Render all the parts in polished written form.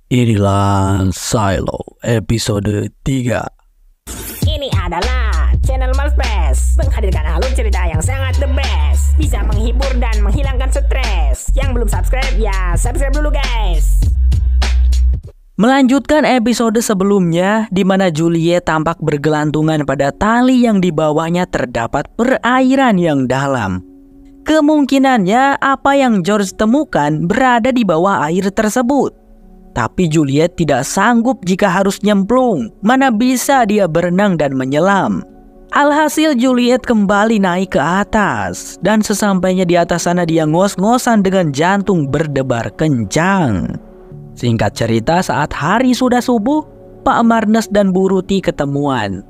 Inilah Silo episode 3. Ini adalah channel Malfest, menghadirkan alur cerita yang sangat the best, bisa menghibur dan menghilangkan stres. Yang belum subscribe ya subscribe dulu guys. Melanjutkan episode sebelumnya di mana Juliet tampak bergelantungan pada tali yang di bawahnya terdapat perairan yang dalam. Kemungkinannya apa yang George temukan berada di bawah air tersebut. Tapi Juliet tidak sanggup jika harus nyemplung, mana bisa dia berenang dan menyelam. Alhasil Juliet kembali naik ke atas, dan sesampainya di atas sana dia ngos-ngosan dengan jantung berdebar kencang. Singkat cerita, saat hari sudah subuh, Pak Marnes dan Bu Ruti ketemuan.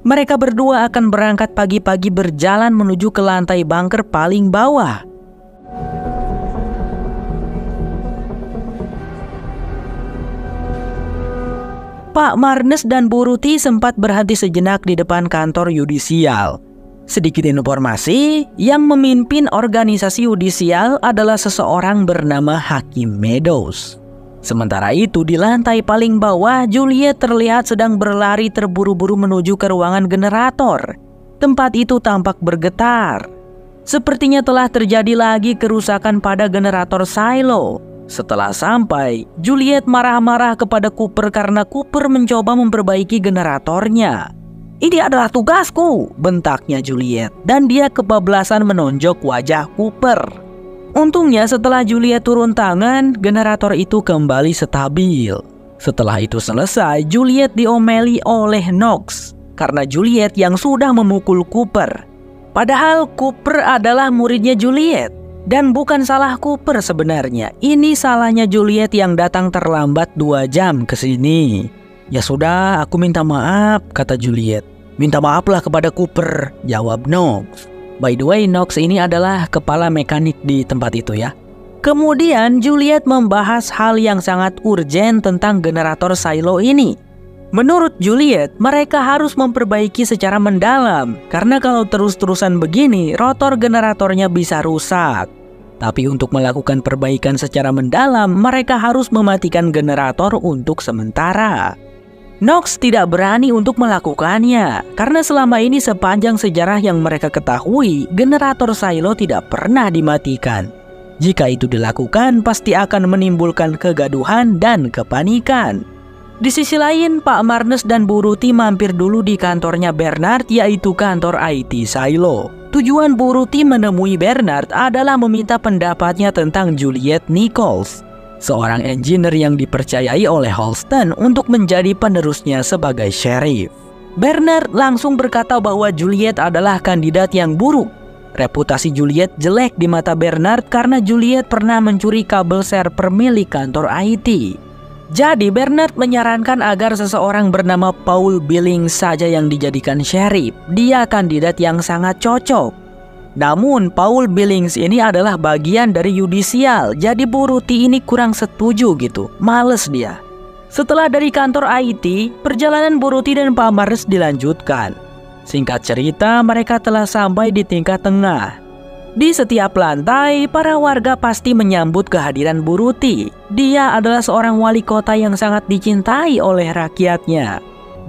Mereka berdua akan berangkat pagi-pagi berjalan menuju ke lantai bunker paling bawah. Pak Marnes dan Bu Ruti sempat berhenti sejenak di depan kantor yudisial. Sedikit informasi, yang memimpin organisasi yudisial adalah seseorang bernama Hakim Meadows. Sementara itu di lantai paling bawah, Juliet terlihat sedang berlari terburu-buru menuju ke ruangan generator. Tempat itu tampak bergetar. Sepertinya telah terjadi lagi kerusakan pada generator silo. Setelah sampai, Juliet marah-marah kepada Cooper karena Cooper mencoba memperbaiki generatornya. "Ini adalah tugasku," bentaknya Juliet, dan dia kebablasan menonjok wajah Cooper. Untungnya setelah Juliet turun tangan, generator itu kembali stabil. Setelah itu selesai, Juliet diomeli oleh Knox karena Juliet yang sudah memukul Cooper. Padahal Cooper adalah muridnya Juliet. Dan bukan salah Cooper sebenarnya, ini salahnya Juliet yang datang terlambat 2 jam ke sini. "Ya sudah, aku minta maaf," kata Juliet. "Minta maaflah kepada Cooper," jawab Knox. By the way, Knox ini adalah kepala mekanik di tempat itu ya. Kemudian Juliet membahas hal yang sangat urgen tentang generator silo ini. Menurut Juliet, mereka harus memperbaiki secara mendalam, karena kalau terus-terusan begini, rotor generatornya bisa rusak. Tapi untuk melakukan perbaikan secara mendalam, mereka harus mematikan generator untuk sementara. Knox tidak berani untuk melakukannya, karena selama ini sepanjang sejarah yang mereka ketahui, generator silo tidak pernah dimatikan. Jika itu dilakukan, pasti akan menimbulkan kegaduhan dan kepanikan. Di sisi lain, Pak Marnes dan Bu Ruti mampir dulu di kantornya Bernard, yaitu kantor IT Silo. Tujuan Bu Ruti menemui Bernard adalah meminta pendapatnya tentang Juliet Nichols, seorang engineer yang dipercayai oleh Holston untuk menjadi penerusnya sebagai sheriff. Bernard langsung berkata bahwa Juliet adalah kandidat yang buruk. Reputasi Juliet jelek di mata Bernard karena Juliet pernah mencuri kabel server milik kantor IT. Jadi Bernard menyarankan agar seseorang bernama Paul Billings saja yang dijadikan sheriff. Dia kandidat yang sangat cocok. Namun Paul Billings ini adalah bagian dari yudisial, jadi Bu Ruti ini kurang setuju gitu. Males dia. Setelah dari kantor IT, perjalanan Bu Ruti dan Pak Marnes dilanjutkan. Singkat cerita, mereka telah sampai di tingkat tengah. Di setiap lantai, para warga pasti menyambut kehadiran Bu Ruti. Dia adalah seorang wali kota yang sangat dicintai oleh rakyatnya.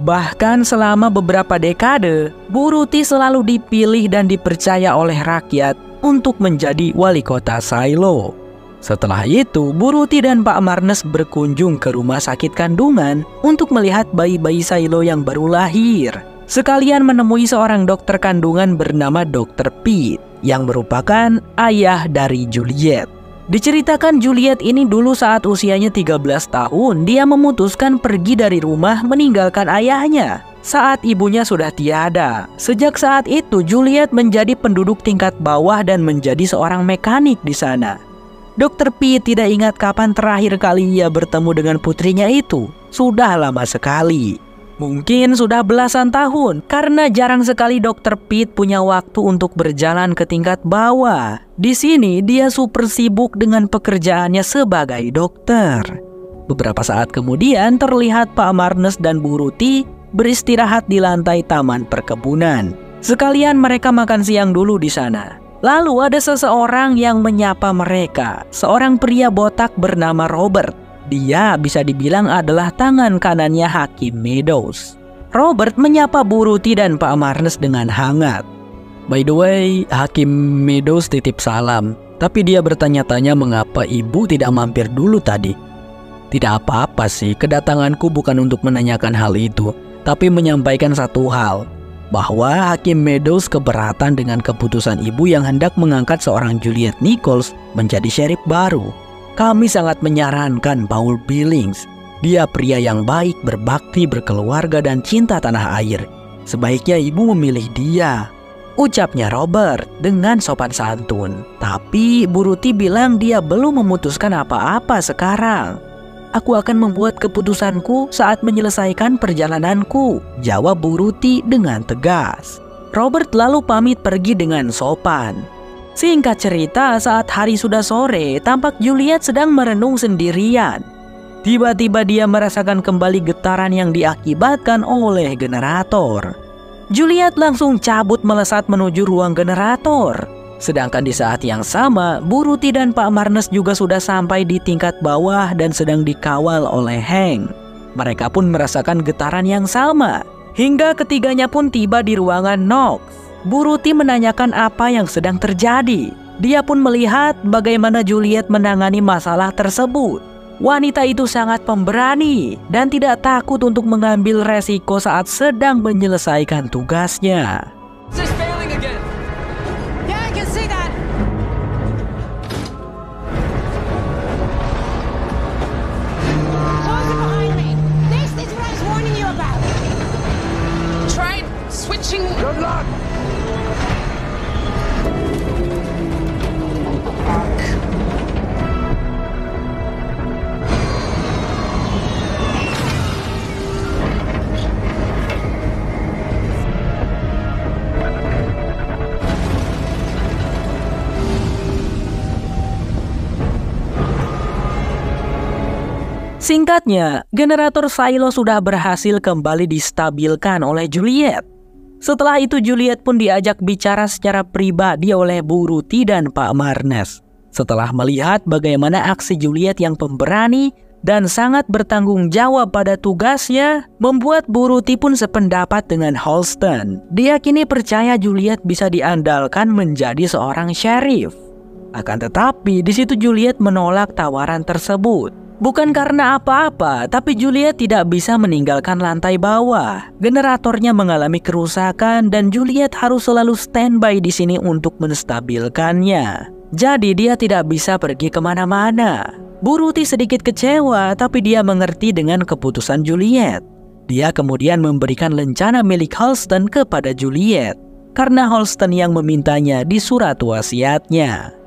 Bahkan selama beberapa dekade, Bu Ruti selalu dipilih dan dipercaya oleh rakyat untuk menjadi wali kota Silo. Setelah itu, Bu Ruti dan Pak Marnes berkunjung ke rumah sakit kandungan untuk melihat bayi-bayi Silo yang baru lahir. Sekalian menemui seorang dokter kandungan bernama Dr. Pete, yang merupakan ayah dari Juliet. Diceritakan Juliet ini dulu saat usianya 13 tahun, dia memutuskan pergi dari rumah meninggalkan ayahnya saat ibunya sudah tiada. Sejak saat itu Juliet menjadi penduduk tingkat bawah dan menjadi seorang mekanik di sana. Dr. Pete tidak ingat kapan terakhir kali ia bertemu dengan putrinya itu. Sudah lama sekali. Mungkin sudah belasan tahun, karena jarang sekali Dr. Pete punya waktu untuk berjalan ke tingkat bawah. Di sini dia super sibuk dengan pekerjaannya sebagai dokter. Beberapa saat kemudian terlihat Pak Marnes dan Bu Ruti beristirahat di lantai taman perkebunan. Sekalian mereka makan siang dulu di sana. Lalu ada seseorang yang menyapa mereka, seorang pria botak bernama Robert. Dia bisa dibilang adalah tangan kanannya Hakim Meadows. Robert menyapa Bu Ruti dan Pak Marnes dengan hangat. By the way, Hakim Meadows titip salam. Tapi dia bertanya-tanya mengapa ibu tidak mampir dulu tadi. Tidak apa-apa sih, kedatanganku bukan untuk menanyakan hal itu, tapi menyampaikan satu hal. Bahwa Hakim Meadows keberatan dengan keputusan ibu yang hendak mengangkat seorang Juliet Nichols menjadi sheriff baru. Kami sangat menyarankan Paul Billings. Dia pria yang baik, berbakti, berkeluarga, dan cinta tanah air. Sebaiknya ibu memilih dia, ucapnya Robert dengan sopan santun. Tapi Bu Ruti bilang dia belum memutuskan apa-apa sekarang. Aku akan membuat keputusanku saat menyelesaikan perjalananku, jawab Bu Ruti dengan tegas. Robert lalu pamit pergi dengan sopan. Singkat cerita, saat hari sudah sore, tampak Juliet sedang merenung sendirian. Tiba-tiba dia merasakan kembali getaran yang diakibatkan oleh generator. Juliet langsung cabut melesat menuju ruang generator. Sedangkan di saat yang sama, Bu Ruti dan Pak Marnes juga sudah sampai di tingkat bawah dan sedang dikawal oleh Hank. Mereka pun merasakan getaran yang sama. Hingga ketiganya pun tiba di ruangan Knox. Bu Ruti menanyakan apa yang sedang terjadi. Dia pun melihat bagaimana Juliet menangani masalah tersebut. Wanita itu sangat pemberani dan tidak takut untuk mengambil resiko saat sedang menyelesaikan tugasnya. Good luck! Singkatnya, generator silo sudah berhasil kembali distabilkan oleh Juliet. Setelah itu Juliet pun diajak bicara secara pribadi oleh Bu Ruti dan Pak Marnes. Setelah melihat bagaimana aksi Juliet yang pemberani dan sangat bertanggung jawab pada tugasnya, membuat Bu Ruti pun sependapat dengan Holston. Dia kini percaya Juliet bisa diandalkan menjadi seorang sheriff. Akan tetapi, di situ Juliet menolak tawaran tersebut. Bukan karena apa-apa, tapi Juliet tidak bisa meninggalkan lantai bawah. Generatornya mengalami kerusakan dan Juliet harus selalu standby di sini untuk menstabilkannya. Jadi dia tidak bisa pergi kemana-mana. Bu Ruti sedikit kecewa, tapi dia mengerti dengan keputusan Juliet. Dia kemudian memberikan lencana milik Holston kepada Juliet, karena Holston yang memintanya di surat wasiatnya.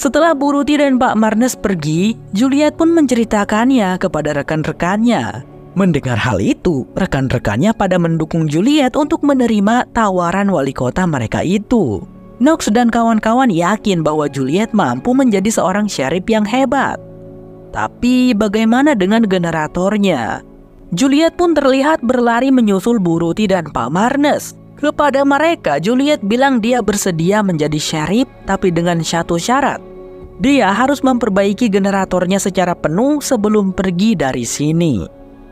Setelah Bu Ruti dan Pak Marnes pergi, Juliet pun menceritakannya kepada rekan-rekannya. Mendengar hal itu, rekan-rekannya pada mendukung Juliet untuk menerima tawaran wali kota mereka itu. Knox dan kawan-kawan yakin bahwa Juliet mampu menjadi seorang sheriff yang hebat. Tapi bagaimana dengan generatornya? Juliet pun terlihat berlari menyusul Bu Ruti dan Pak Marnes. Kepada mereka, Juliet bilang dia bersedia menjadi sheriff, tapi dengan satu syarat. Dia harus memperbaiki generatornya secara penuh sebelum pergi dari sini.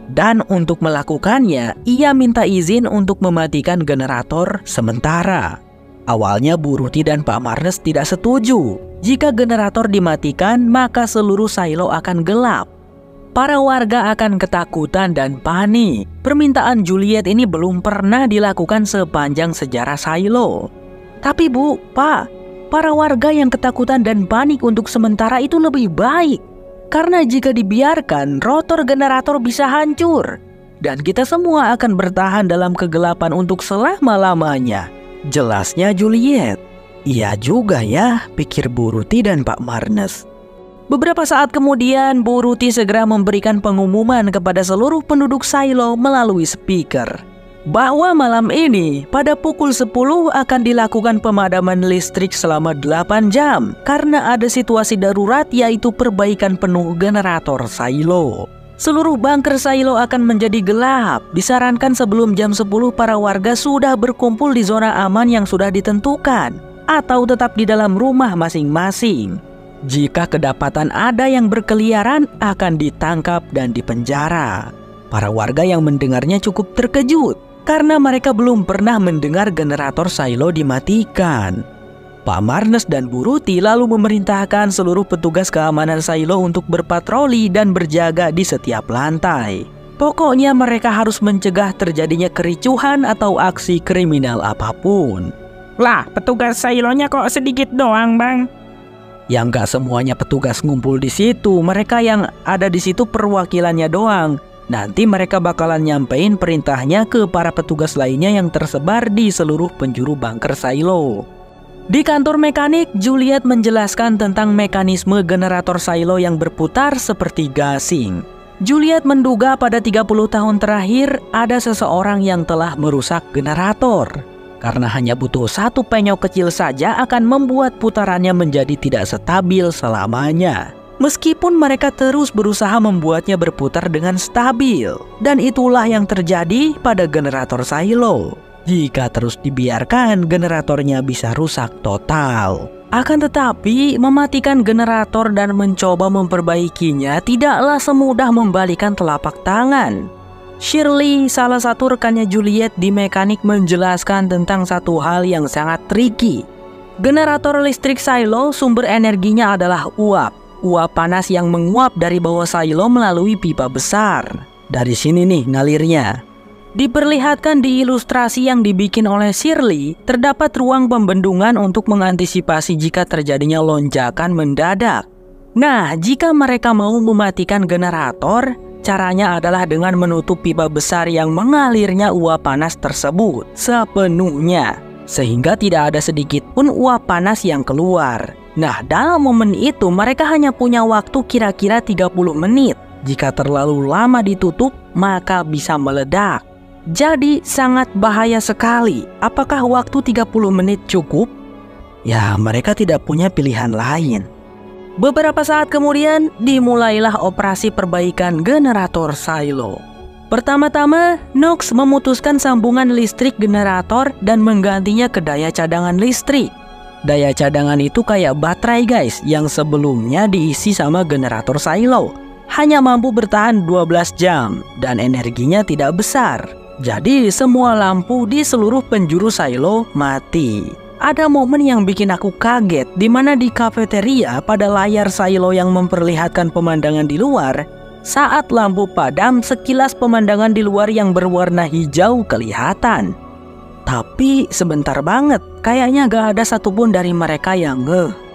Dan untuk melakukannya, ia minta izin untuk mematikan generator sementara. Awalnya Bu Ruti dan Pak Marnes tidak setuju. Jika generator dimatikan, maka seluruh silo akan gelap. Para warga akan ketakutan dan panik. Permintaan Juliet ini belum pernah dilakukan sepanjang sejarah silo. Tapi Bu, Pak, para warga yang ketakutan dan panik untuk sementara itu lebih baik. Karena jika dibiarkan, rotor generator bisa hancur. Dan kita semua akan bertahan dalam kegelapan untuk selama-lamanya. Jelasnya Juliet. Iya juga ya, pikir Bu Ruti dan Pak Marnes. Beberapa saat kemudian, Bu Ruti segera memberikan pengumuman kepada seluruh penduduk silo melalui speaker bahwa malam ini pada pukul 10 akan dilakukan pemadaman listrik selama 8 jam karena ada situasi darurat, yaitu perbaikan penuh generator silo. Seluruh bunker silo akan menjadi gelap. Disarankan sebelum jam 10 para warga sudah berkumpul di zona aman yang sudah ditentukan atau tetap di dalam rumah masing-masing. Jika kedapatan ada yang berkeliaran, akan ditangkap dan dipenjara. Para warga yang mendengarnya cukup terkejut karena mereka belum pernah mendengar generator silo dimatikan. Pak Marnes dan Bu Ruti lalu memerintahkan seluruh petugas keamanan silo untuk berpatroli dan berjaga di setiap lantai. Pokoknya mereka harus mencegah terjadinya kericuhan atau aksi kriminal apapun. Lah, petugas silonya kok sedikit doang, Bang? Yang gak semuanya petugas ngumpul di situ, mereka yang ada di situ perwakilannya doang. Nanti mereka bakalan nyampein perintahnya ke para petugas lainnya yang tersebar di seluruh penjuru bunker silo. Di kantor mekanik, Juliet menjelaskan tentang mekanisme generator silo yang berputar seperti gasing. Juliet menduga pada 30 tahun terakhir ada seseorang yang telah merusak generator. Karena hanya butuh satu penyok kecil saja akan membuat putarannya menjadi tidak stabil selamanya. Meskipun mereka terus berusaha membuatnya berputar dengan stabil. Dan itulah yang terjadi pada generator silo. Jika terus dibiarkan, generatornya bisa rusak total. Akan tetapi, mematikan generator dan mencoba memperbaikinya tidaklah semudah membalikan telapak tangan. Shirley, salah satu rekannya Juliet di mekanik, menjelaskan tentang satu hal yang sangat tricky. Generator listrik silo sumber energinya adalah uap. Uap panas yang menguap dari bawah silo melalui pipa besar. Dari sini nih ngalirnya. Diperlihatkan di ilustrasi yang dibikin oleh Shirley, terdapat ruang pembendungan untuk mengantisipasi jika terjadinya lonjakan mendadak. Nah, jika mereka mau mematikan generator, caranya adalah dengan menutup pipa besar yang mengalirnya uap panas tersebut sepenuhnya, sehingga tidak ada sedikit pun uap panas yang keluar. Nah, dalam momen itu mereka hanya punya waktu kira-kira 30 menit. Jika terlalu lama ditutup, maka bisa meledak. Jadi sangat bahaya sekali. Apakah waktu 30 menit cukup? Ya, mereka tidak punya pilihan lain. Beberapa saat kemudian, dimulailah operasi perbaikan generator silo. Pertama-tama, Knox memutuskan sambungan listrik generator dan menggantinya ke daya cadangan listrik. Daya cadangan itu kayak baterai guys, yang sebelumnya diisi sama generator silo. Hanya mampu bertahan 12 jam dan energinya tidak besar. Jadi semua lampu di seluruh penjuru silo mati. Ada momen yang bikin aku kaget, di mana di kafeteria pada layar silo yang memperlihatkan pemandangan di luar, saat lampu padam sekilas pemandangan di luar yang berwarna hijau kelihatan. Tapi sebentar banget, kayaknya gak ada satupun dari mereka yang ngeh.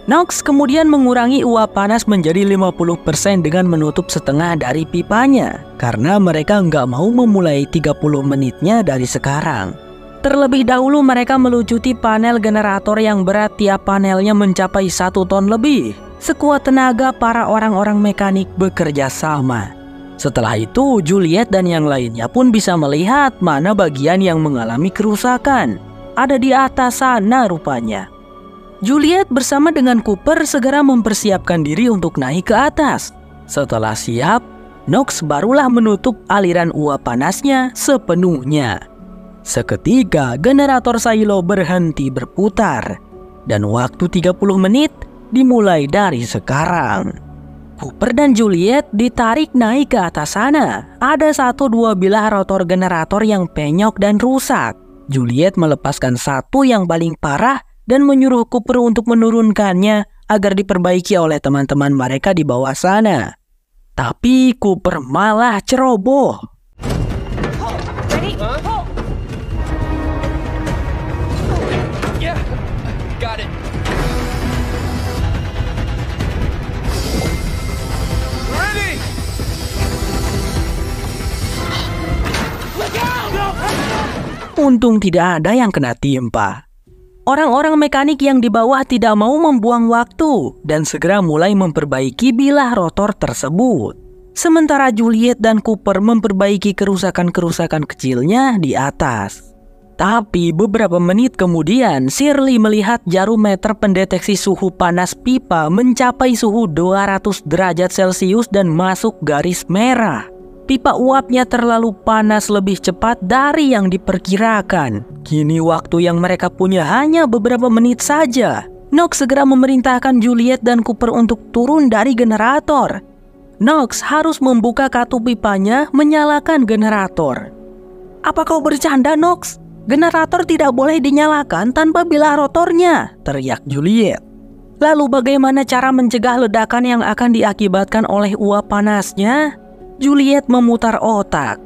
Knox kemudian mengurangi uap panas menjadi 50% dengan menutup setengah dari pipanya, karena mereka nggak mau memulai 30 menitnya dari sekarang. Terlebih dahulu mereka melucuti panel generator yang berat tiap panelnya mencapai 1 ton lebih. Sekuat tenaga para orang-orang mekanik bekerja sama. Setelah itu Juliet dan yang lainnya pun bisa melihat mana bagian yang mengalami kerusakan. Ada di atas sana rupanya. Juliet bersama dengan Cooper segera mempersiapkan diri untuk naik ke atas. Setelah siap, Knox barulah menutup aliran uap panasnya sepenuhnya. Seketika generator silo berhenti berputar. Dan waktu 30 menit dimulai dari sekarang. Cooper dan Juliet ditarik naik ke atas sana. Ada 1-2 bilah rotor generator yang penyok dan rusak. Juliet melepaskan satu yang paling parah dan menyuruh Cooper untuk menurunkannya agar diperbaiki oleh teman-teman mereka di bawah sana. Tapi Cooper malah ceroboh. Untung tidak ada yang kena timpa. Orang-orang mekanik yang di bawah tidak mau membuang waktu dan segera mulai memperbaiki bilah rotor tersebut. Sementara Juliet dan Cooper memperbaiki kerusakan-kerusakan kecilnya di atas. Tapi beberapa menit kemudian, Shirley melihat jarum meter pendeteksi suhu panas pipa mencapai suhu 200 derajat Celcius dan masuk garis merah. Pipa uapnya terlalu panas lebih cepat dari yang diperkirakan. Kini waktu yang mereka punya hanya beberapa menit saja. Knox segera memerintahkan Juliet dan Cooper untuk turun dari generator. Knox harus membuka katup pipanya, menyalakan generator. "Apa kau bercanda, Knox? Generator tidak boleh dinyalakan tanpa bilah rotornya," teriak Juliet. Lalu bagaimana cara mencegah ledakan yang akan diakibatkan oleh uap panasnya? Juliet memutar otak.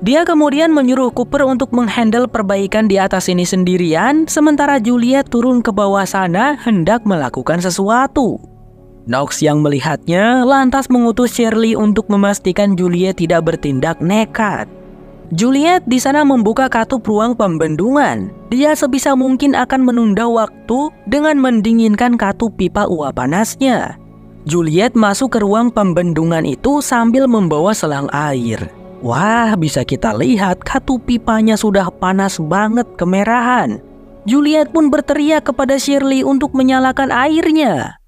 Dia kemudian menyuruh Cooper untuk menghandle perbaikan di atas ini sendirian, sementara Juliet turun ke bawah sana hendak melakukan sesuatu. Knox yang melihatnya lantas mengutus Shirley untuk memastikan Juliet tidak bertindak nekat. Juliet di sana membuka katup ruang pembendungan. Dia sebisa mungkin akan menunda waktu dengan mendinginkan katup pipa uap panasnya. Juliet masuk ke ruang pembendungan itu sambil membawa selang air. Wah, bisa kita lihat katup pipanya sudah panas banget kemerahan. Juliet pun berteriak kepada Shirley untuk menyalakan airnya.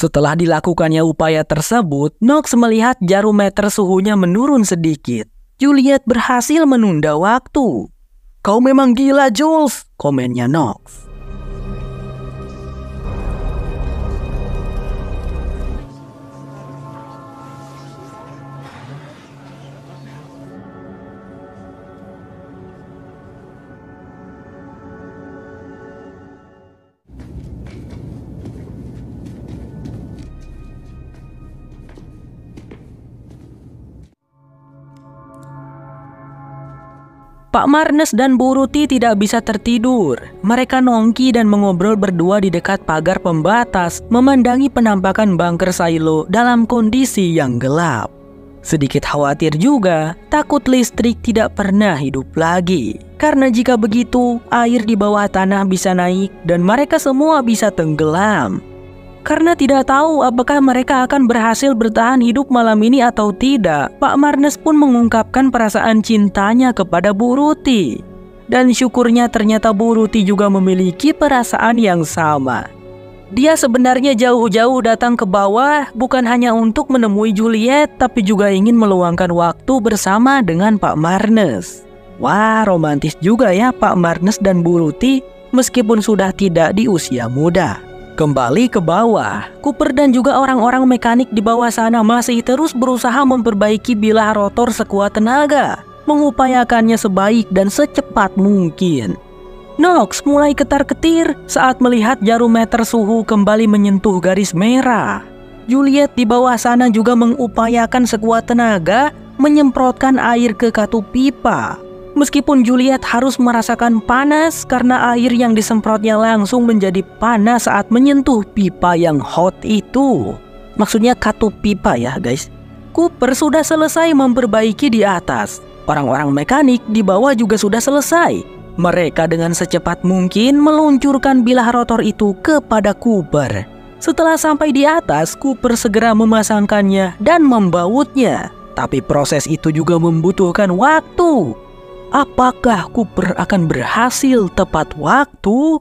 Setelah dilakukannya upaya tersebut, Knox melihat jarometer suhunya menurun sedikit. Juliet berhasil menunda waktu. "Kau memang gila, Jules," komennya Knox. Pak Marnes dan Bu Ruti tidak bisa tertidur. Mereka nongki dan mengobrol berdua di dekat pagar pembatas, memandangi penampakan bunker silo dalam kondisi yang gelap. Sedikit khawatir juga, takut listrik tidak pernah hidup lagi. Karena jika begitu, air di bawah tanah bisa naik dan mereka semua bisa tenggelam. Karena tidak tahu apakah mereka akan berhasil bertahan hidup malam ini atau tidak, Pak Marnes pun mengungkapkan perasaan cintanya kepada Bu Ruti. Dan syukurnya ternyata Bu Ruti juga memiliki perasaan yang sama. Dia sebenarnya jauh-jauh datang ke bawah bukan hanya untuk menemui Juliet, tapi juga ingin meluangkan waktu bersama dengan Pak Marnes. Wah, romantis juga ya Pak Marnes dan Bu Ruti meskipun sudah tidak di usia muda. Kembali ke bawah, Cooper dan juga orang-orang mekanik di bawah sana masih terus berusaha memperbaiki bilah rotor sekuat tenaga, mengupayakannya sebaik dan secepat mungkin. Knox mulai ketar-ketir saat melihat jarometer suhu kembali menyentuh garis merah. Juliet di bawah sana juga mengupayakan sekuat tenaga menyemprotkan air ke katup pipa. Meskipun Juliet harus merasakan panas karena air yang disemprotnya langsung menjadi panas saat menyentuh pipa yang hot itu. Maksudnya katup pipa ya guys. Cooper sudah selesai memperbaiki di atas. Orang-orang mekanik di bawah juga sudah selesai. Mereka dengan secepat mungkin meluncurkan bilah rotor itu kepada Cooper. Setelah sampai di atas, Cooper segera memasangkannya dan membautnya. Tapi proses itu juga membutuhkan waktu. Apakah Cooper akan berhasil tepat waktu?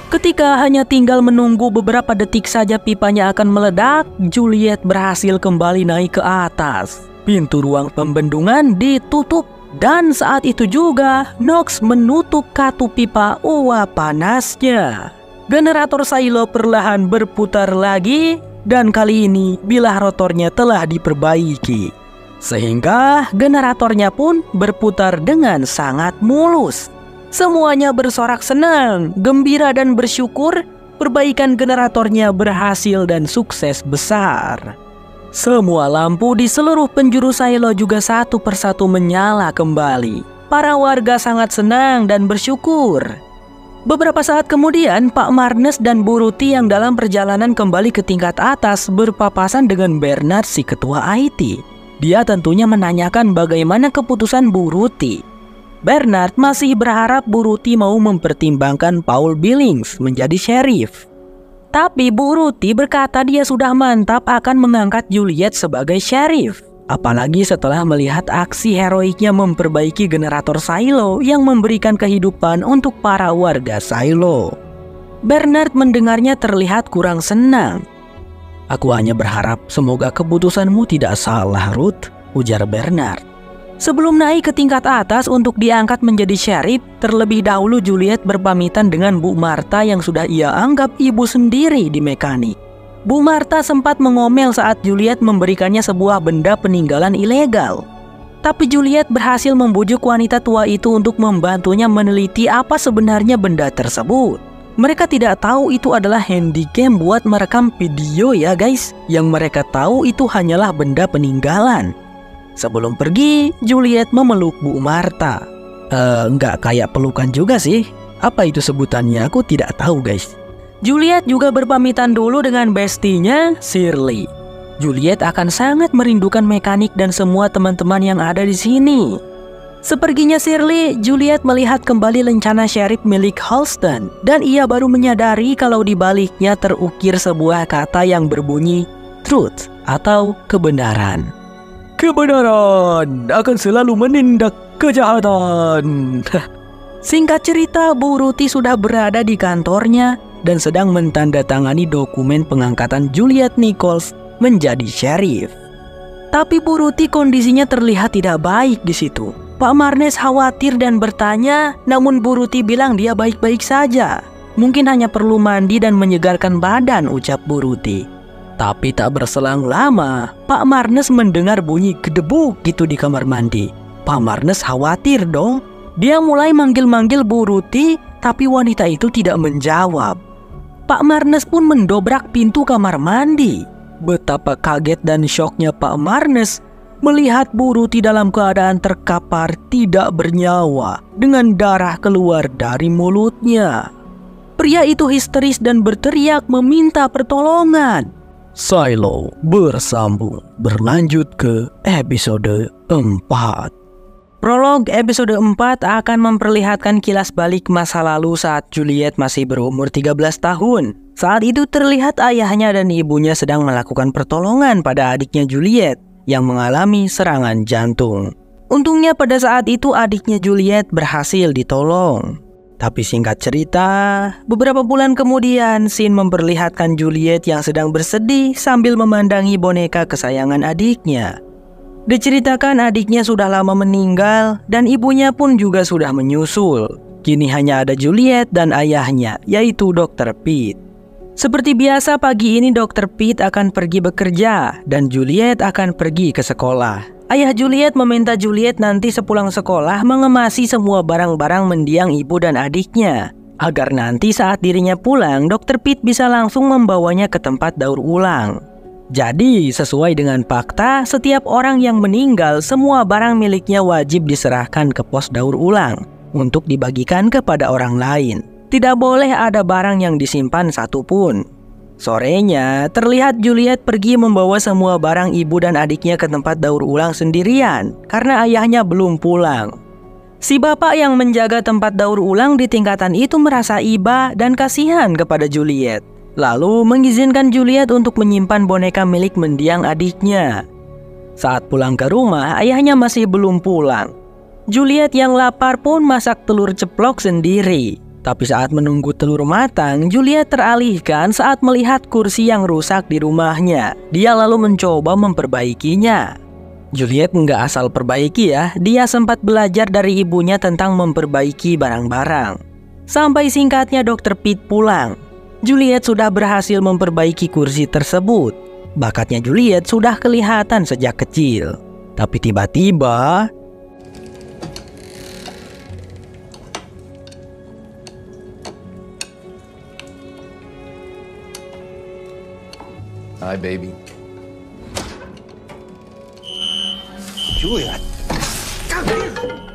Ketika hanya tinggal menunggu beberapa detik saja pipanya akan meledak, Juliet berhasil kembali naik ke atas. Pintu ruang pembendungan ditutup Dan saat itu juga Knox menutup katup pipa uap panasnya. Generator silo perlahan berputar lagi dan kali ini bilah rotornya telah diperbaiki. Sehingga generatornya pun berputar dengan sangat mulus. Semuanya bersorak senang, gembira dan bersyukur perbaikan generatornya berhasil dan sukses besar. Semua lampu di seluruh penjuru silo juga satu persatu menyala kembali. Para warga sangat senang dan bersyukur. Beberapa saat kemudian, Pak Marnes dan Bu Ruti yang dalam perjalanan kembali ke tingkat atas berpapasan dengan Bernard si ketua IT. Dia tentunya menanyakan bagaimana keputusan Bu Ruti. Bernard masih berharap Bu Ruti mau mempertimbangkan Paul Billings menjadi sheriff. Tapi Bu Ruti berkata dia sudah mantap akan mengangkat Juliet sebagai sheriff. Apalagi setelah melihat aksi heroiknya memperbaiki generator silo yang memberikan kehidupan untuk para warga silo. Bernard mendengarnya terlihat kurang senang. "Aku hanya berharap semoga keputusanmu tidak salah, Ruth," ujar Bernard. Sebelum naik ke tingkat atas untuk diangkat menjadi sheriff, terlebih dahulu Juliet berpamitan dengan Bu Martha yang sudah ia anggap ibu sendiri di mekanik. Bu Martha sempat mengomel saat Juliet memberikannya sebuah benda peninggalan ilegal. Tapi Juliet berhasil membujuk wanita tua itu untuk membantunya meneliti apa sebenarnya benda tersebut. Mereka tidak tahu itu adalah handycam buat merekam video ya guys. Yang mereka tahu itu hanyalah benda peninggalan. Sebelum pergi, Juliet memeluk Bu Martha. Nggak kayak pelukan juga sih. Apa itu sebutannya? Aku tidak tahu guys. Juliet juga berpamitan dulu dengan bestinya, Shirley. Juliet akan sangat merindukan mekanik dan semua teman-teman yang ada di sini. Seperginya Shirley, Juliet melihat kembali lencana sheriff milik Halston dan ia baru menyadari kalau di baliknya terukir sebuah kata yang berbunyi truth atau kebenaran. Kebenaran akan selalu menindak kejahatan. Singkat cerita, Bu Ruti sudah berada di kantornya dan sedang mentandatangani dokumen pengangkatan Juliet Nichols menjadi sheriff. Tapi Bu Ruti kondisinya terlihat tidak baik di situ. Pak Marnes khawatir dan bertanya, namun Bu Ruti bilang dia baik-baik saja. Mungkin hanya perlu mandi dan menyegarkan badan, ucap Bu Ruti. Tapi tak berselang lama, Pak Marnes mendengar bunyi gedebuk gitu di kamar mandi. Pak Marnes khawatir dong. Dia mulai manggil-manggil Bu Ruti, tapi wanita itu tidak menjawab. Pak Marnes pun mendobrak pintu kamar mandi. Betapa kaget dan syoknya Pak Marnes melihat Bu Ruti dalam keadaan terkapar tidak bernyawa dengan darah keluar dari mulutnya. Pria itu histeris dan berteriak meminta pertolongan. Silo bersambung berlanjut ke episode 4. Prolog episode 4 akan memperlihatkan kilas balik masa lalu saat Juliet masih berumur 13 tahun. Saat itu terlihat ayahnya dan ibunya sedang melakukan pertolongan pada adiknya Juliet yang mengalami serangan jantung. Untungnya pada saat itu adiknya Juliet berhasil ditolong. Tapi singkat cerita, beberapa bulan kemudian scene memperlihatkan Juliet yang sedang bersedih sambil memandangi boneka kesayangan adiknya. Diceritakan adiknya sudah lama meninggal dan ibunya pun juga sudah menyusul. Kini hanya ada Juliet dan ayahnya, yaitu Dr. Pitt. Seperti biasa pagi ini Dr. Pitt akan pergi bekerja dan Juliet akan pergi ke sekolah. Ayah Juliet meminta Juliet nanti sepulang sekolah mengemasi semua barang-barang mendiang ibu dan adiknya. Agar nanti saat dirinya pulang, Dr. Pitt bisa langsung membawanya ke tempat daur ulang. Jadi, sesuai dengan fakta, setiap orang yang meninggal, semua barang miliknya wajib diserahkan ke pos daur ulang untuk dibagikan kepada orang lain. Tidak boleh ada barang yang disimpan satupun. Sorenya, terlihat Juliet pergi membawa semua barang ibu dan adiknya ke tempat daur ulang sendirian karena ayahnya belum pulang. Si bapak yang menjaga tempat daur ulang di tingkatan itu merasa iba dan kasihan kepada Juliet. Lalu mengizinkan Juliet untuk menyimpan boneka milik mendiang adiknya. Saat pulang ke rumah, ayahnya masih belum pulang. Juliet yang lapar pun masak telur ceplok sendiri. Tapi saat menunggu telur matang, Juliet teralihkan saat melihat kursi yang rusak di rumahnya. Dia lalu mencoba memperbaikinya. Juliet nggak asal perbaiki ya, dia sempat belajar dari ibunya tentang memperbaiki barang-barang. Sampai singkatnya Dr. Pitt pulang. Juliet sudah berhasil memperbaiki kursi tersebut. Bakatnya Juliet sudah kelihatan sejak kecil. Tapi tiba-tiba... Hi, baby.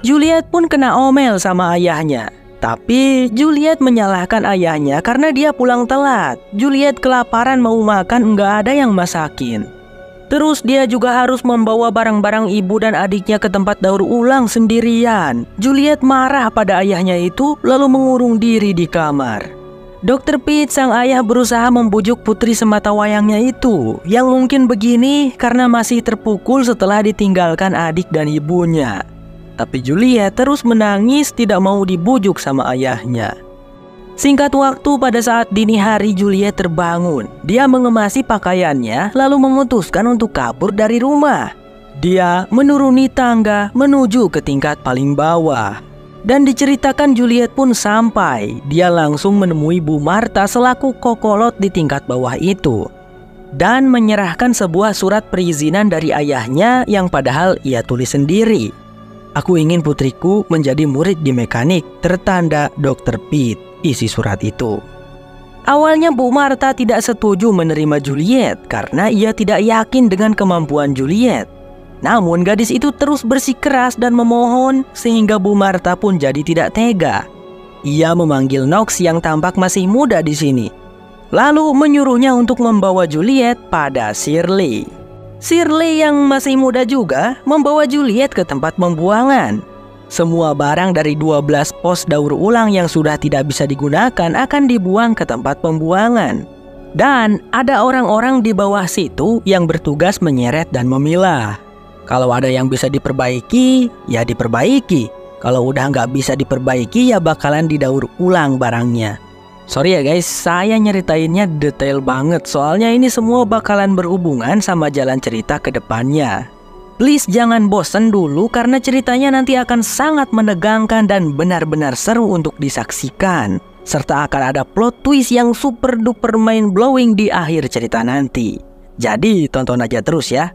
Juliet pun kena omel sama ayahnya. Tapi Juliet menyalahkan ayahnya karena dia pulang telat. Juliet kelaparan mau makan, nggak ada yang masakin. Terus dia juga harus membawa barang-barang ibu dan adiknya ke tempat daur ulang sendirian. Juliet marah pada ayahnya itu lalu mengurung diri di kamar. Dr. Pitt sang ayah berusaha membujuk putri semata wayangnya itu. Yang mungkin begini karena masih terpukul setelah ditinggalkan adik dan ibunya. Tapi Juliet terus menangis tidak mau dibujuk sama ayahnya. Singkat waktu pada saat dini hari Juliet terbangun. Dia mengemasi pakaiannya lalu memutuskan untuk kabur dari rumah. Dia menuruni tangga menuju ke tingkat paling bawah. Dan diceritakan Juliet pun sampai. Dia langsung menemui Bu Martha selaku kokolot di tingkat bawah itu. Dan menyerahkan sebuah surat perizinan dari ayahnya yang padahal ia tulis sendiri. Aku ingin putriku menjadi murid di mekanik, tertanda Dr. Pitt, isi surat itu. Awalnya Bu Martha tidak setuju menerima Juliet karena ia tidak yakin dengan kemampuan Juliet. Namun gadis itu terus bersikeras dan memohon sehingga Bu Martha pun jadi tidak tega. Ia memanggil Knox yang tampak masih muda di sini. Lalu menyuruhnya untuk membawa Juliet pada Shirley. Shirley yang masih muda juga membawa Juliet ke tempat pembuangan. Semua barang dari 12 pos daur ulang yang sudah tidak bisa digunakan akan dibuang ke tempat pembuangan. Dan ada orang-orang di bawah situ yang bertugas menyeret dan memilah. Kalau ada yang bisa diperbaiki, ya diperbaiki. Kalau udah nggak bisa diperbaiki, ya bakalan didaur ulang barangnya. Sorry ya guys, saya nyeritainnya detail banget. Soalnya ini semua bakalan berhubungan sama jalan cerita ke depannya. Please jangan bosen dulu karena ceritanya nanti akan sangat menegangkan dan benar-benar seru untuk disaksikan. Serta akan ada plot twist yang super duper mind blowing di akhir cerita nanti. Jadi tonton aja terus ya.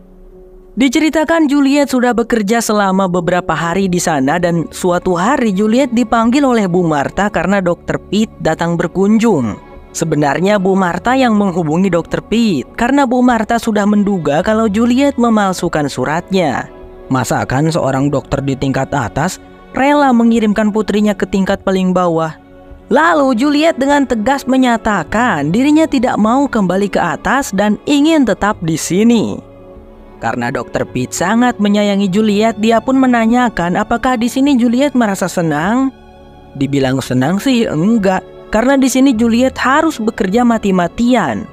Diceritakan Juliet sudah bekerja selama beberapa hari di sana dan suatu hari Juliet dipanggil oleh Bu Martha karena Dr. Pitt datang berkunjung. Sebenarnya Bu Martha yang menghubungi Dr. Pitt karena Bu Martha sudah menduga kalau Juliet memalsukan suratnya. Masa kan seorang dokter di tingkat atas rela mengirimkan putrinya ke tingkat paling bawah? Lalu Juliet dengan tegas menyatakan dirinya tidak mau kembali ke atas dan ingin tetap di sini. Karena Dr. Pitt sangat menyayangi Juliet, dia pun menanyakan apakah di sini Juliet merasa senang. Dibilang senang sih enggak, karena di sini Juliet harus bekerja mati-matian.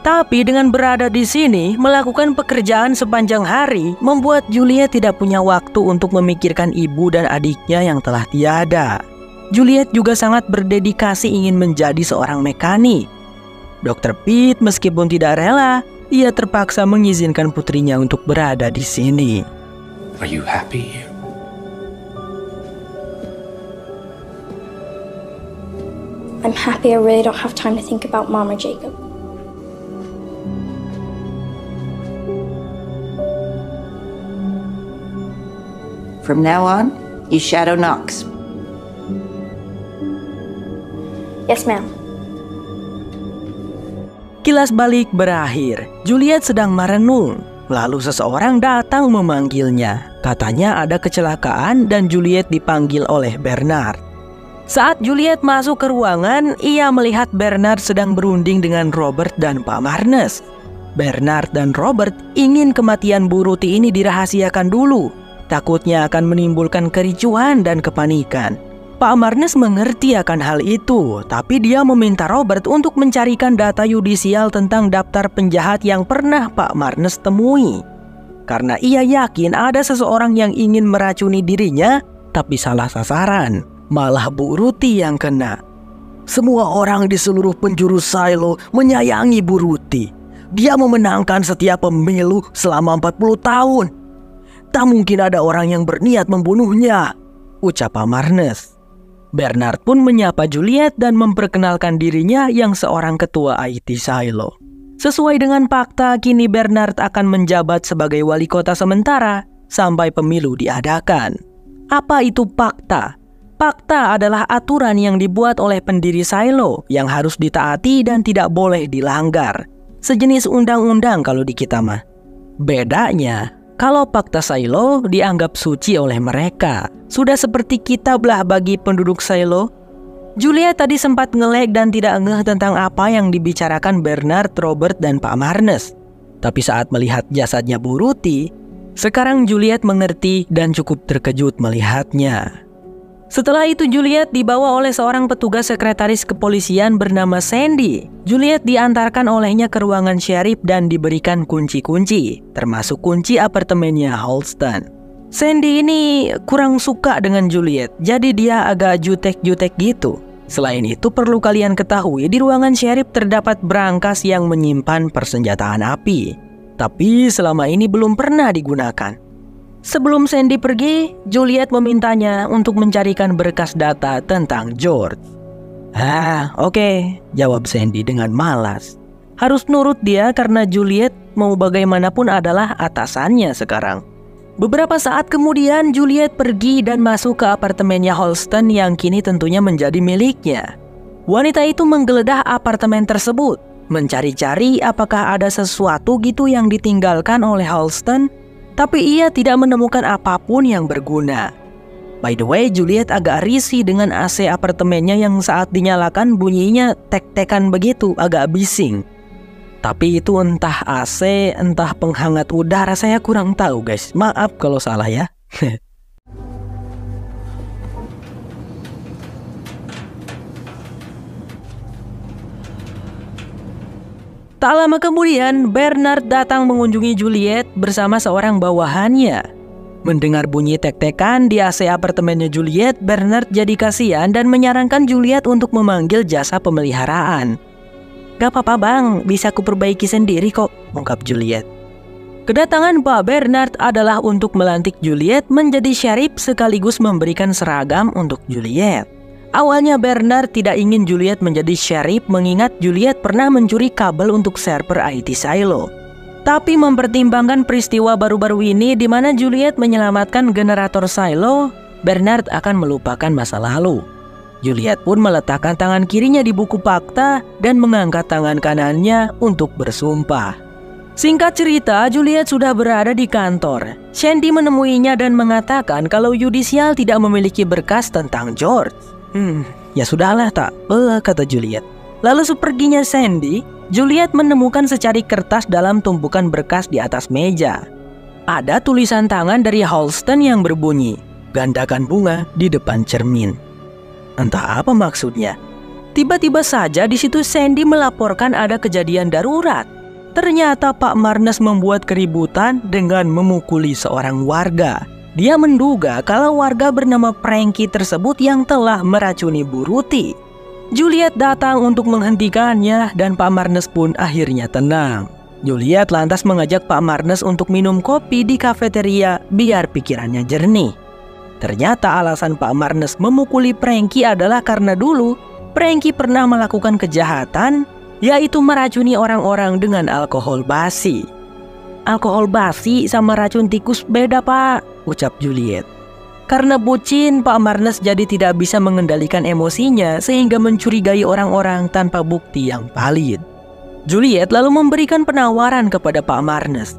Tapi dengan berada di sini, melakukan pekerjaan sepanjang hari, membuat Juliet tidak punya waktu untuk memikirkan ibu dan adiknya yang telah tiada. Juliet juga sangat berdedikasi ingin menjadi seorang mekanik. Dr. Pitt meskipun tidak rela, ia terpaksa mengizinkan putrinya untuk berada di sini. Are you happy here? I'm happy I really don't have time to think about Mom or Jacob. From now on, you shadow Knox. Yes, ma'am. Kilas balik berakhir. Juliet sedang merenung. Lalu seseorang datang memanggilnya. Katanya ada kecelakaan dan Juliet dipanggil oleh Bernard. Saat Juliet masuk ke ruangan, ia melihat Bernard sedang berunding dengan Robert dan Pak Marnes. Bernard dan Robert ingin kematian Bu Ruti ini dirahasiakan dulu. Takutnya akan menimbulkan kericuhan dan kepanikan. Pak Marnes mengerti akan hal itu, tapi dia meminta Robert untuk mencarikan data yudisial tentang daftar penjahat yang pernah Pak Marnes temui. Karena ia yakin ada seseorang yang ingin meracuni dirinya, tapi salah sasaran. Malah Bu Ruti yang kena. Semua orang di seluruh penjuru silo menyayangi Bu Ruti. Dia memenangkan setiap pemilu selama 40 tahun. Tak mungkin ada orang yang berniat membunuhnya, ucap Pak Marnes. Bernard pun menyapa Juliet dan memperkenalkan dirinya yang seorang ketua IT Silo. Sesuai dengan fakta, kini Bernard akan menjabat sebagai wali kota sementara sampai pemilu diadakan. Apa itu fakta? Fakta adalah aturan yang dibuat oleh pendiri Silo yang harus ditaati dan tidak boleh dilanggar. Sejenis undang-undang kalau di kita mah. Bedanya, kalau fakta Silo dianggap suci oleh mereka, sudah seperti kitablah bagi penduduk Silo. Juliet tadi sempat ngelek dan tidak ngeh tentang apa yang dibicarakan Bernard, Robert, dan Pak Marnes. Tapi saat melihat jasadnya Bu Ruti, sekarang Juliet mengerti dan cukup terkejut melihatnya. Setelah itu Juliet dibawa oleh seorang petugas sekretaris kepolisian bernama Sandy. Juliet diantarkan olehnya ke ruangan sheriff dan diberikan kunci-kunci, termasuk kunci apartemennya Halston. Sandy ini kurang suka dengan Juliet, jadi dia agak jutek-jutek gitu. Selain itu perlu kalian ketahui, di ruangan sheriff terdapat brankas yang menyimpan persenjataan api. Tapi selama ini belum pernah digunakan. Sebelum Sandy pergi, Juliet memintanya untuk mencarikan berkas data tentang George. Oke, jawab Sandy dengan malas. Harus nurut dia karena Juliet mau bagaimanapun adalah atasannya sekarang. Beberapa saat kemudian Juliet pergi dan masuk ke apartemennya Halston yang kini tentunya menjadi miliknya. Wanita itu menggeledah apartemen tersebut, mencari-cari apakah ada sesuatu gitu yang ditinggalkan oleh Halston. Tapi ia tidak menemukan apapun yang berguna. By the way, Juliet agak risih dengan AC apartemennya yang saat dinyalakan bunyinya tek-tekan begitu, agak bising. Tapi itu entah AC, entah penghangat udara, saya kurang tahu guys. Maaf kalau salah ya. Tak lama kemudian, Bernard datang mengunjungi Juliet bersama seorang bawahannya. Mendengar bunyi tek-tekan di AC apartemennya Juliet, Bernard jadi kasihan dan menyarankan Juliet untuk memanggil jasa pemeliharaan. "Gak apa-apa bang, bisa kuperbaiki sendiri kok," ungkap Juliet. Kedatangan Pak Bernard adalah untuk melantik Juliet menjadi sheriff sekaligus memberikan seragam untuk Juliet. Awalnya Bernard tidak ingin Juliet menjadi sheriff mengingat Juliet pernah mencuri kabel untuk server IT Silo. Tapi mempertimbangkan peristiwa baru-baru ini di mana Juliet menyelamatkan generator Silo, Bernard akan melupakan masa lalu. Juliet pun meletakkan tangan kirinya di buku fakta dan mengangkat tangan kanannya untuk bersumpah. Singkat cerita, Juliet sudah berada di kantor. Sandy menemuinya dan mengatakan kalau yudisial tidak memiliki berkas tentang George. Ya sudahlah tak, kata Juliet. Lalu seperginya Sandy, Juliet menemukan secari kertas dalam tumpukan berkas di atas meja. Ada tulisan tangan dari Halston yang berbunyi, "Gandakan bunga di depan cermin." Entah apa maksudnya. Tiba-tiba saja di situ Sandy melaporkan ada kejadian darurat. Ternyata Pak Marnes membuat keributan dengan memukuli seorang warga. Dia menduga kalau warga bernama Frankie tersebut yang telah meracuni Bu Ruti. Juliet datang untuk menghentikannya dan Pak Marnes pun akhirnya tenang. Juliet lantas mengajak Pak Marnes untuk minum kopi di kafeteria biar pikirannya jernih. Ternyata alasan Pak Marnes memukuli Frankie adalah karena dulu Frankie pernah melakukan kejahatan, yaitu meracuni orang-orang dengan alkohol basi. "Alkohol basi sama racun tikus beda pak," ucap Juliet. Karena bucin, Pak Marnes jadi tidak bisa mengendalikan emosinya sehingga mencurigai orang-orang tanpa bukti yang valid. Juliet lalu memberikan penawaran kepada Pak Marnes.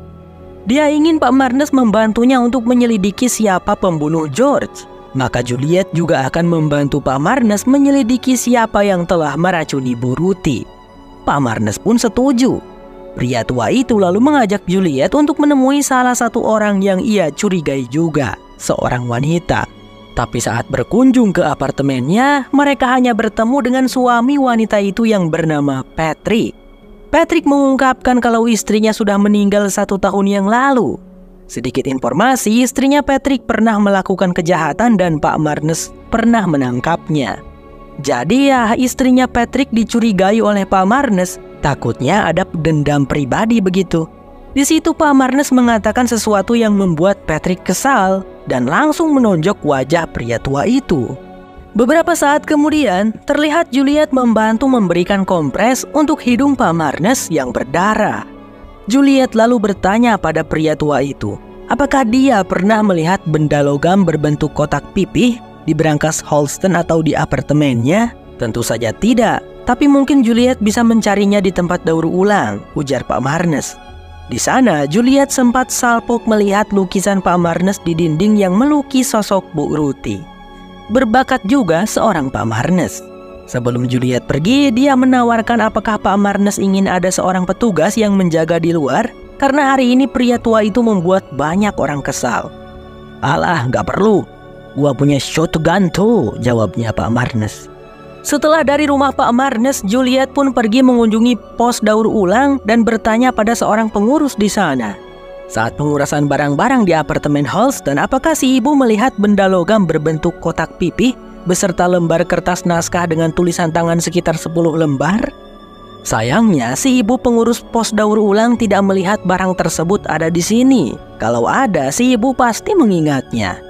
Dia ingin Pak Marnes membantunya untuk menyelidiki siapa pembunuh George. Maka Juliet juga akan membantu Pak Marnes menyelidiki siapa yang telah meracuni Bu Ruti. Pak Marnes pun setuju. Pria tua itu lalu mengajak Juliet untuk menemui salah satu orang yang ia curigai juga, seorang wanita. Tapi saat berkunjung ke apartemennya, mereka hanya bertemu dengan suami wanita itu yang bernama Patrick. Patrick mengungkapkan kalau istrinya sudah meninggal 1 tahun yang lalu. Sedikit informasi, istrinya Patrick pernah melakukan kejahatan dan Pak Marnes pernah menangkapnya. Jadi ya, istrinya Patrick dicurigai oleh Pak Marnes. Takutnya ada dendam pribadi begitu. Di situ Pak Marnes mengatakan sesuatu yang membuat Patrick kesal dan langsung menonjok wajah pria tua itu. Beberapa saat kemudian, terlihat Juliet membantu memberikan kompres untuk hidung Pak Marnes yang berdarah. Juliet lalu bertanya pada pria tua itu, apakah dia pernah melihat benda logam berbentuk kotak pipih di brankas Holston atau di apartemennya? Tentu saja tidak, tapi mungkin Juliet bisa mencarinya di tempat daur ulang, ujar Pak Marnes. Di sana, Juliet sempat salpok melihat lukisan Pak Marnes di dinding yang melukis sosok Bu Ruti. Berbakat juga seorang Pak Marnes. Sebelum Juliet pergi, dia menawarkan apakah Pak Marnes ingin ada seorang petugas yang menjaga di luar, karena hari ini pria tua itu membuat banyak orang kesal. Alah, gak perlu. Gua punya shotgun tuh, jawabnya Pak Marnes. Setelah dari rumah Pak Marnes, Juliet pun pergi mengunjungi pos daur ulang dan bertanya pada seorang pengurus di sana. Saat pengurasan barang-barang di apartemen Holston, apakah si ibu melihat benda logam berbentuk kotak pipih beserta lembar kertas naskah dengan tulisan tangan sekitar 10 lembar? Sayangnya, si ibu pengurus pos daur ulang tidak melihat barang tersebut ada di sini. Kalau ada, si ibu pasti mengingatnya.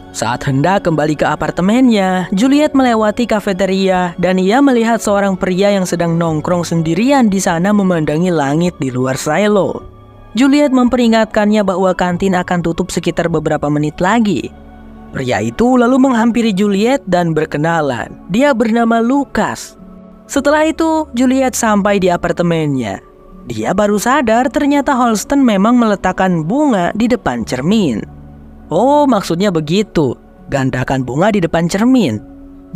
Saat hendak kembali ke apartemennya, Juliet melewati kafeteria dan ia melihat seorang pria yang sedang nongkrong sendirian di sana memandangi langit di luar silo. Juliet memperingatkannya bahwa kantin akan tutup sekitar beberapa menit lagi. Pria itu lalu menghampiri Juliet dan berkenalan. Dia bernama Lucas. Setelah itu, Juliet sampai di apartemennya. Dia baru sadar ternyata Holston memang meletakkan bunga di depan cermin. Oh, maksudnya begitu. Gandakan bunga di depan cermin.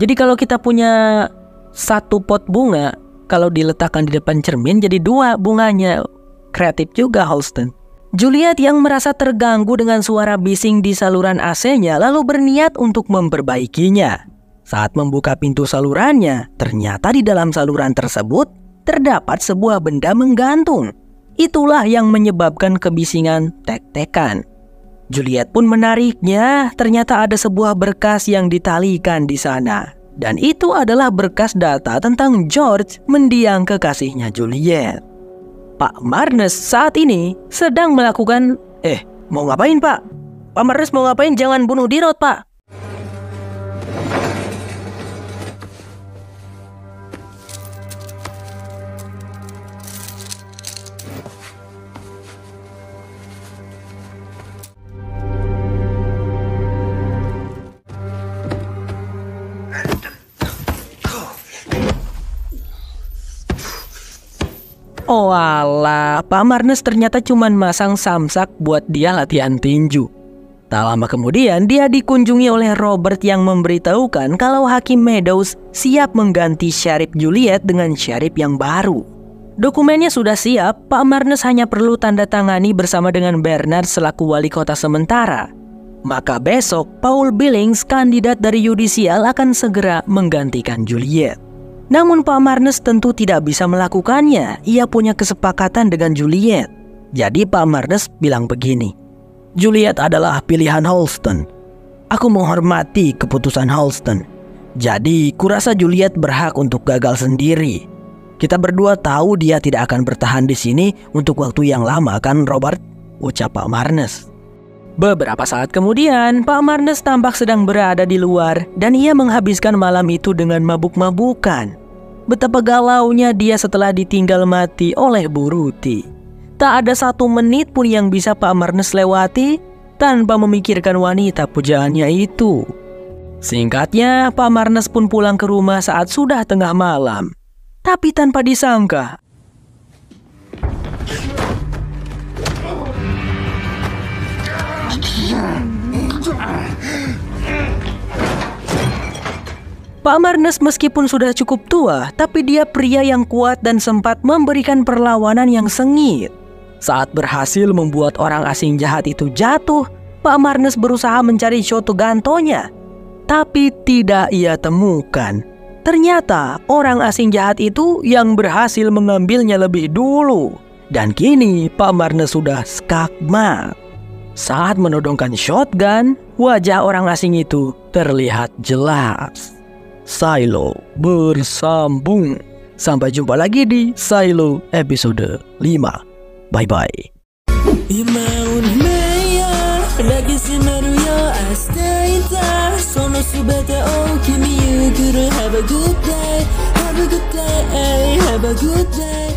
Jadi kalau kita punya satu pot bunga, kalau diletakkan di depan cermin jadi 2 bunganya. Kreatif juga Holston. Juliet yang merasa terganggu dengan suara bising di saluran AC-nya lalu berniat untuk memperbaikinya. Saat membuka pintu salurannya, ternyata di dalam saluran tersebut terdapat sebuah benda menggantung. Itulah yang menyebabkan kebisingan tek-tekan. Juliet pun menariknya, ternyata ada sebuah berkas yang ditalikan di sana. Dan itu adalah berkas data tentang George, mendiang kekasihnya Juliet. Pak Marnes saat ini sedang melakukan... mau ngapain Pak? Pak Marnes mau ngapain? Jangan bunuh Dirot Pak. Oh alah, Pak Marnes ternyata cuma masang samsak buat dia latihan tinju. Tak lama kemudian dia dikunjungi oleh Robert yang memberitahukan kalau Hakim Meadows siap mengganti Sheriff Juliet dengan Sheriff yang baru. Dokumennya sudah siap, Pak Marnes hanya perlu tanda tangani bersama dengan Bernard selaku wali kota sementara. Maka besok Paul Billings, kandidat dari yudisial, akan segera menggantikan Juliet. Namun Pak Marnes tentu tidak bisa melakukannya. Ia punya kesepakatan dengan Juliet. Jadi Pak Marnes bilang begini, Juliet adalah pilihan Holston. Aku menghormati keputusan Holston. Jadi kurasa Juliet berhak untuk gagal sendiri. Kita berdua tahu dia tidak akan bertahan di sini untuk waktu yang lama kan Robert? Ucap Pak Marnes. Beberapa saat kemudian Pak Marnes tampak sedang berada di luar dan ia menghabiskan malam itu dengan mabuk-mabukan. Betapa galaunya dia setelah ditinggal mati oleh Bu Ruti. Tak ada 1 menit pun yang bisa Pak Marnes lewati tanpa memikirkan wanita pujaannya itu. Singkatnya, Pak Marnes pun pulang ke rumah saat sudah tengah malam. Tapi tanpa disangka, Pak Marnes meskipun sudah cukup tua, tapi dia pria yang kuat dan sempat memberikan perlawanan yang sengit. Saat berhasil membuat orang asing jahat itu jatuh, Pak Marnes berusaha mencari shotgunnya, tapi tidak ia temukan. Ternyata orang asing jahat itu yang berhasil mengambilnya lebih dulu. Dan kini Pak Marnes sudah skakmat. Saat menodongkan shotgun, wajah orang asing itu terlihat jelas. Silo bersambung. Sampai jumpa lagi di Silo episode 5. Bye-bye. Have a good day.